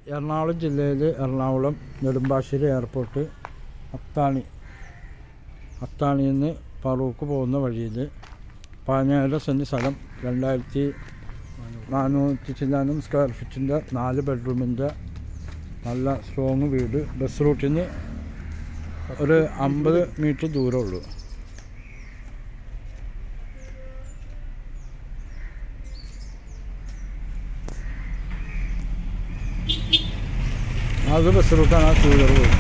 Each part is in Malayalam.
എറണാകുളം ജില്ലയിൽ എറണാകുളം നെടുമ്പാശ്ശേരി എയർപോർട്ട് അത്താണിയിൽ നിന്ന് പറൂക്ക് പോകുന്ന വഴിയിൽ 17 സെൻറ്റ് സ്ഥലം 2400 ചില്ലാനം സ്ക്വയർ ഫീറ്റിൻ്റെ 4 ബെഡ്റൂമിൻ്റെ നല്ല സ്ട്രോങ് വീട്. ബസ് റൂട്ടിൽ നിന്ന് ഒരു 50 മീറ്റർ ദൂരമുള്ളൂ. അത് ബസ് റൂട്ടാണ്. ആ ടൂ വീലർ പോയി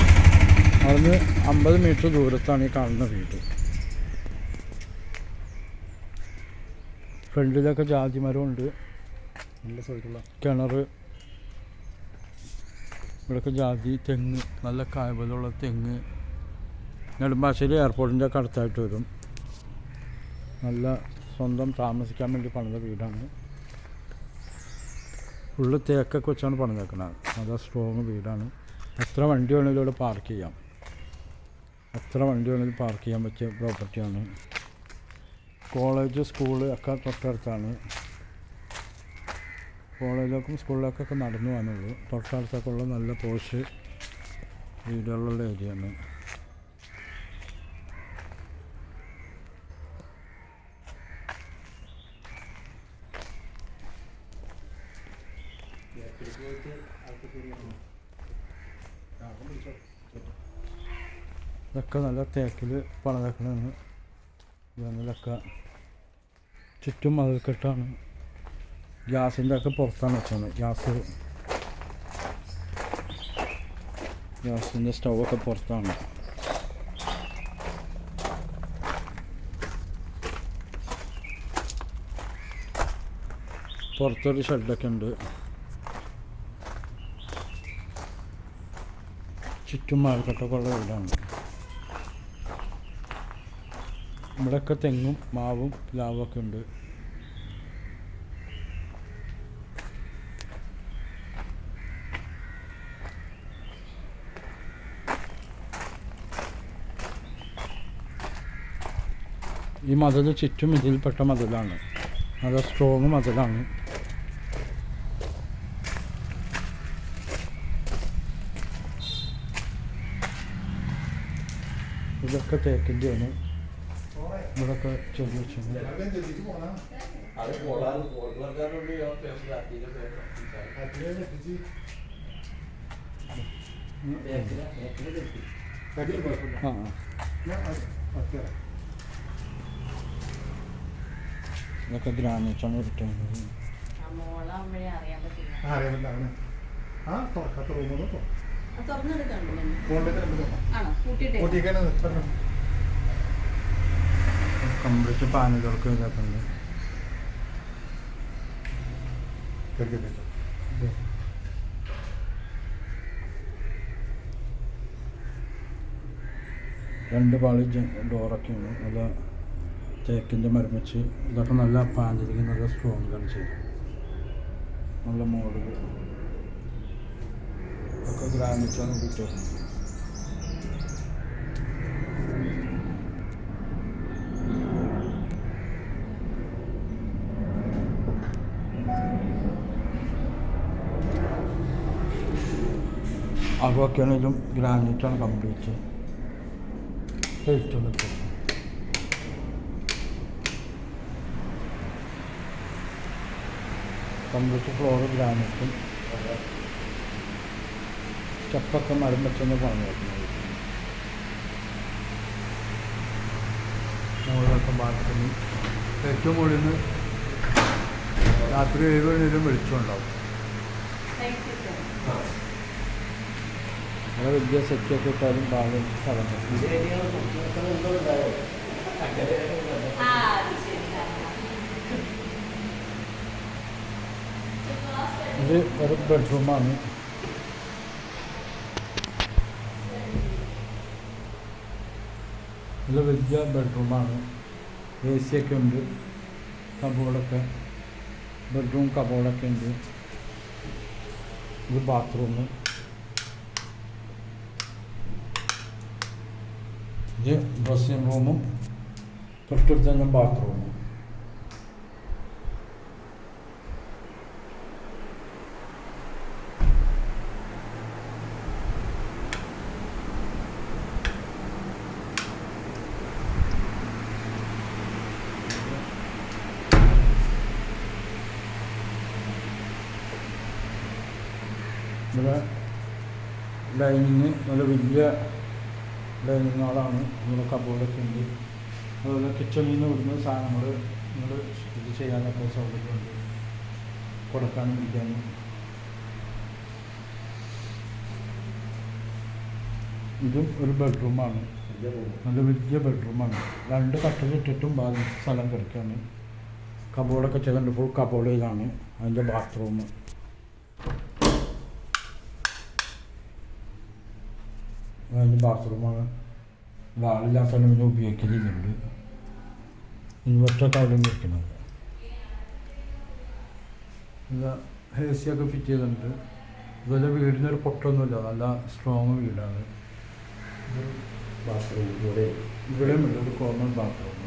അവിടുന്ന് 50 മീറ്റർ ദൂരത്താണ് ഈ കാണുന്ന വീട്. ഫ്രണ്ടിലൊക്കെ ജാതി മരമുണ്ട്, നല്ല സ്ഥലത്തുള്ള കിണർ, ഇവിടെയൊക്കെ ജാതി, തെങ്ങ്, നല്ല കായബലമുള്ള തെങ്ങ്. നെടുമ്പാശ്ശേരി എയർപോർട്ടിൻ്റെ ഒക്കെ അടുത്തായിട്ട് വരും. നല്ല സ്വന്തം താമസിക്കാൻ വേണ്ടി പണിത വീടാണ്. ഫുള്ള് തേക്കൊക്കെ വെച്ചാണ് പണിതേക്കുന്നത്. നല്ല സ്ട്രോങ് വീടാണ്. എത്ര വണ്ടി വേണമെങ്കിലും ഇവിടെ പാർക്ക് ചെയ്യാം. എത്ര വണ്ടി വേണമെങ്കിലും പാർക്ക് ചെയ്യാൻ പറ്റിയ പ്രോപ്പർട്ടിയാണ്. കോളേജ്, സ്കൂള് ഒക്കെ തൊട്ടടുത്താണ്. കോളേജിലേക്കും സ്കൂളിലേക്കൊക്കെ നടന്നു പോകാനുള്ളൂ. തൊട്ടടുത്തൊക്കെ ഉള്ള നല്ല പോഷ് വീടുകളുള്ള ഏരിയയാണ്. ഇതൊക്കെ നല്ല തേക്കിൽ പണിതേക്കണതാണ്. ജനലൊക്കെ ചുറ്റും മതിൽക്കെട്ടാണ്. ഗ്യാസിൻ്റെ ഒക്കെ പുറത്താണ് വെച്ചാണ്. ഗ്യാസിൻ്റെ സ്റ്റൗവൊക്കെ പുറത്താണ്. പുറത്തൊരു ഷെഡൊക്കെ ഉണ്ട്. ചുറ്റും മതിൽക്കെട്ടൊക്കെ ഉള്ള വീടാണ്. ഇവിടെയൊക്കെ തെങ്ങും മാവും പ്ലാവൊക്കെ ഉണ്ട്. ഈ മതിൽ ചുറ്റും ഇതിൽപ്പെട്ട മതിലാണ്. നല്ല സ്ട്രോങ് മതിലാണ്. ഇതൊക്കെ തേക്കിൻ്റെയാണ്. ഇവിടെയൊക്കെ ചെറിയ വെച്ചിട്ടുണ്ട്. ഇതൊക്കെ ഗ്രാനൈറ്റാണ് ഇട്ടിട്ടുള്ളത്. കംപ്ലീറ്റ് പാനലുകൾക്ക് ഇതൊക്കെ ഉണ്ട്. രണ്ട് പാളി ഡോറൊക്കെ ഉണ്ട്. നല്ല തേക്കിൻ്റെ മരം വെച്ച് ഇതൊക്കെ നല്ല പാനലിങ്, നല്ല സ്ട്രോങ്ങിലാണ് ചെയ്തത്. നല്ല മോഡൽ ഒക്കെ ഗ്രാനൈറ്റാണ് കിട്ടുന്നത്. അതൊക്കെയാണെങ്കിലും ഗ്രാനൈറ്റാണ് കംപ്ലീറ്റ്. ഏറ്റവും കംപ്ലീറ്റ് ഫ്ലോറ് ഗ്രാനൈറ്റും സ്റ്റെപ്പൊക്കെ മരം വെച്ചെന്ന് പറഞ്ഞു വെക്കുന്നത്. മുകളിലൊക്കെ ബാൽക്കണി. ഏറ്റവും മുകളിൽ നിന്ന് രാത്രി 7 മണിവരെയും വെളിച്ചമുണ്ടാവും. അവിടെ വലിയ സെറ്റൊക്കെ ഇട്ടാലും ഭാഗം സ്ഥലം. ഇത് ഒരു ബെഡ്റൂമാണ്. ഇത് വലിയ ബെഡ്റൂമാണ്. AC ഒക്കെ ഉണ്ട്. കബോർഡൊക്കെ, ബെഡ്റൂം കബോർഡൊക്കെ ഉണ്ട്. ഇത് ബാത്റൂം. ഇത് ഡ്രസ്സിംഗ് റൂമും തൊട്ടടുത്ത് തന്നെ ബാത്റൂമും. ഇവിടെ ഡൈനിങ് നല്ല വലിയ ഡൈനിങ് ഹാളാണ്. ഇവിടെ കബോർഡൊക്കെ ഉണ്ട്. അതുപോലെ കിച്ചണിൽ നിന്ന് ഇവിടുന്ന് സാധനങ്ങൾ നിങ്ങൾ ഇത് ചെയ്യാനൊക്കെ സൗകര്യമുണ്ട്, കൊടുക്കാനും ഇരിക്കാനും. ഇതും ഒരു ബെഡ്റൂമാണ്, നല്ല വലിയ ബെഡ്റൂമാണ്. 2 കട്ടിലിട്ടിട്ടും ബാക്കി സ്ഥലം കിടക്കുകയാണ്. കബോർഡൊക്കെ ചെയ്തിട്ടുണ്ട്, ഫുൾ കബോർഡിലാണ് അതിൻ്റെ ബാത്റൂം. അതിൻ്റെ ബാത്റൂമാണ്. വാളില്ലാത്തതുകൊണ്ട് പിന്നെ ഉപയോഗിക്കലുണ്ട്. ഇൻവെർട്ടറൊക്കെ അവിടെയും വെക്കുന്നത്. പിന്നെ എ സി ഒക്കെ ഫിറ്റ് ചെയ്തിട്ടുണ്ട്. ഇതുപോലെ വീടിനൊരു പൊട്ടൊന്നുമില്ല, നല്ല സ്ട്രോങ് വീടാണ്. ബാത്റൂം ഇവിടെയും ഉണ്ട് ഒരു കോമൺ ബാത്റൂം.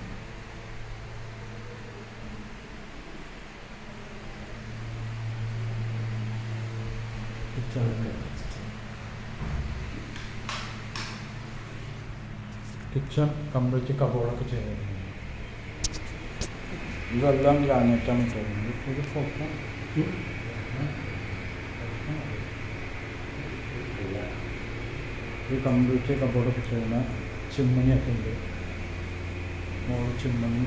കിച്ചൺ കംപ്ലീറ്റ് കബോർഡൊക്കെ ചെയ്യുന്നുണ്ട്. ഇതെല്ലാം ഗ്രാനൈറ്റാണ് ചെയ്യുന്നത്. ഇത് പൊക്കം ഇത് കംപ്ലീറ്റ് കബോർഡൊക്കെ ചെയ്യുന്ന ചിമ്മണിയൊക്കെ ഉണ്ട്. മോള് ചിമ്മണി.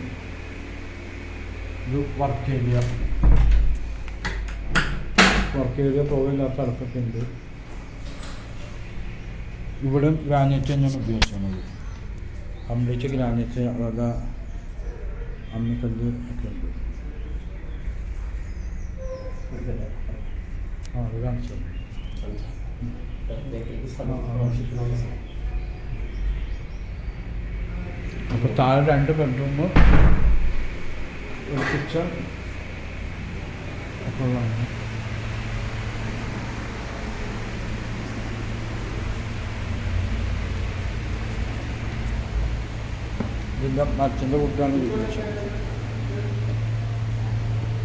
ഇത് വർക്ക് ഏരിയ പോകില്ലാത്ത അടുപ്പൊക്കെ ഉണ്ട്. ഇവിടെ ഗ്രാനൈറ്റ് തന്നെയാണ് ഉപയോഗിക്കുന്നത്. കംപ്ലീറ്റ് ഗ്രാനൈറ്റ്, അതായത് അമ്മിക്കല്ല് ഒക്കെ ഉണ്ട്. അത് കാണിച്ചു. അപ്പോൾ താഴെ 2 ബെഡ്റൂം, ഒരു കിച്ചൺ ഒക്കെ ഉള്ളതാണ്. ഇതിൻ്റെ മരത്തിൻ്റെ കൂട്ടാണ് ഉപയോഗിച്ചത്.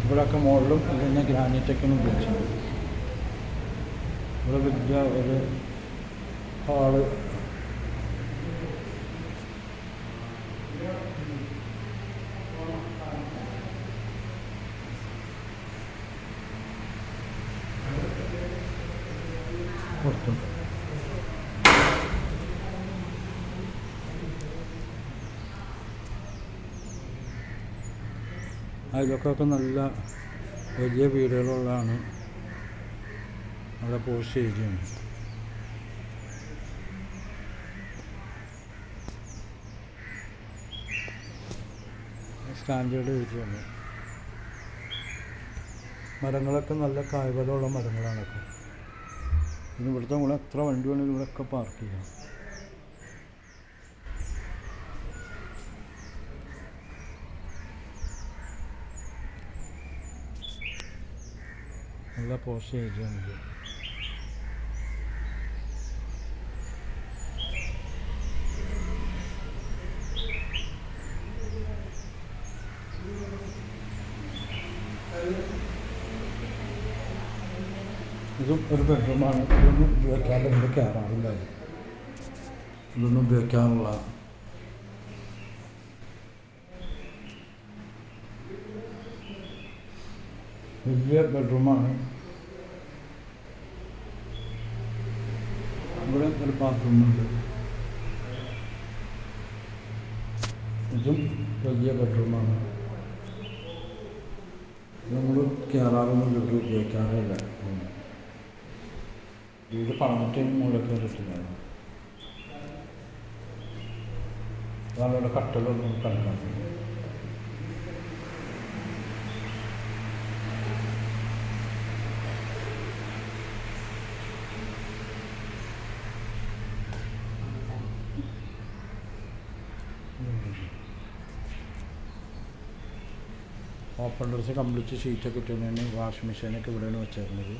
ഇവിടെയൊക്കെ മുകളിലും ഇതിൻ്റെ ഗ്രാനൈറ്റൊക്കെയാണ് ഉപയോഗിച്ചത്. ഇവിടെ വലിയ ഒരു ഹാള്. പുറത്തും അയൽവക്കമൊക്കെ നല്ല വലിയ വീടുകളുള്ളതാണ്. നല്ല പോസ്റ്റ് ഏരിയയാണ്. സ്റ്റാൻഡേർഡ് ഏരിയയാണ്. മരങ്ങളൊക്കെ നല്ല കായ്ഫലമുള്ള മരങ്ങളാണൊക്കെ. ഇനി ഇവിടുത്തെ കൂടെ എത്ര വണ്ടി വേണമെങ്കിലും ഇവിടെയൊക്കെ പാർക്ക് ചെയ്യാം. നല്ല പോസ്റ്റ് ഏരിയയാണിത്. ഇതും ഒരു ബെഡ്റൂമാണ്. ഇതൊന്നും ഉപയോഗിക്കാതെ ഇവിടെ കയറാറില്ല. ഇതൊന്നും ഉപയോഗിക്കാനുള്ള വലിയ ബെഡ്റൂമാണ്. ഇവിടെ ഒരു ബാത്റൂമുണ്ട്. ഇതും വലിയ ബെഡ്റൂമാണ്. നമ്മൾ കയറാറൊന്നും വീട് ഉപയോഗിക്കാറില്ല. വീട് പണിട്ട് മുകളിൽ കയറിയിട്ടില്ല. അതാണ് ഇവിടെ കട്ടലൊന്നും കണക്കാക്കുന്നത്. ഓപ്പൺ ഡ്രസ്സ് കംപ്ലീറ്റ് ഷീറ്റൊക്കെ ഇട്ടുതന്നെയാണ്. വാഷിംഗ് മെഷീനൊക്കെ ഇവിടെയാണ് വെച്ചേക്കുന്നത്.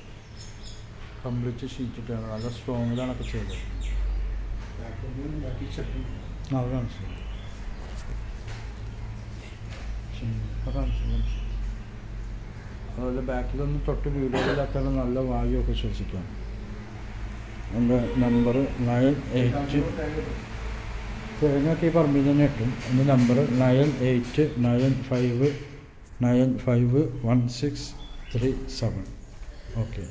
കംപ്ലീറ്റ് ഷീറ്റ് ഇട്ടാണ്. നല്ല സ്ട്രോങ്ങിലാണൊക്കെ ചെയ്തത്. അത് കാണിച്ചു അതുപോലെ ബാക്കിലൊന്നും തൊട്ട് വീടുകളില്ലാത്ത നല്ല വായുവൊക്കെ ശ്വസിക്കാം. എൻ്റെ നമ്പർ 98 തേങ്ങയൊക്കെ ഈ പറമ്പിൽ തന്നെ ഇട്ടും. എൻ്റെ നമ്പർ 9895951637. ഓക്കെ.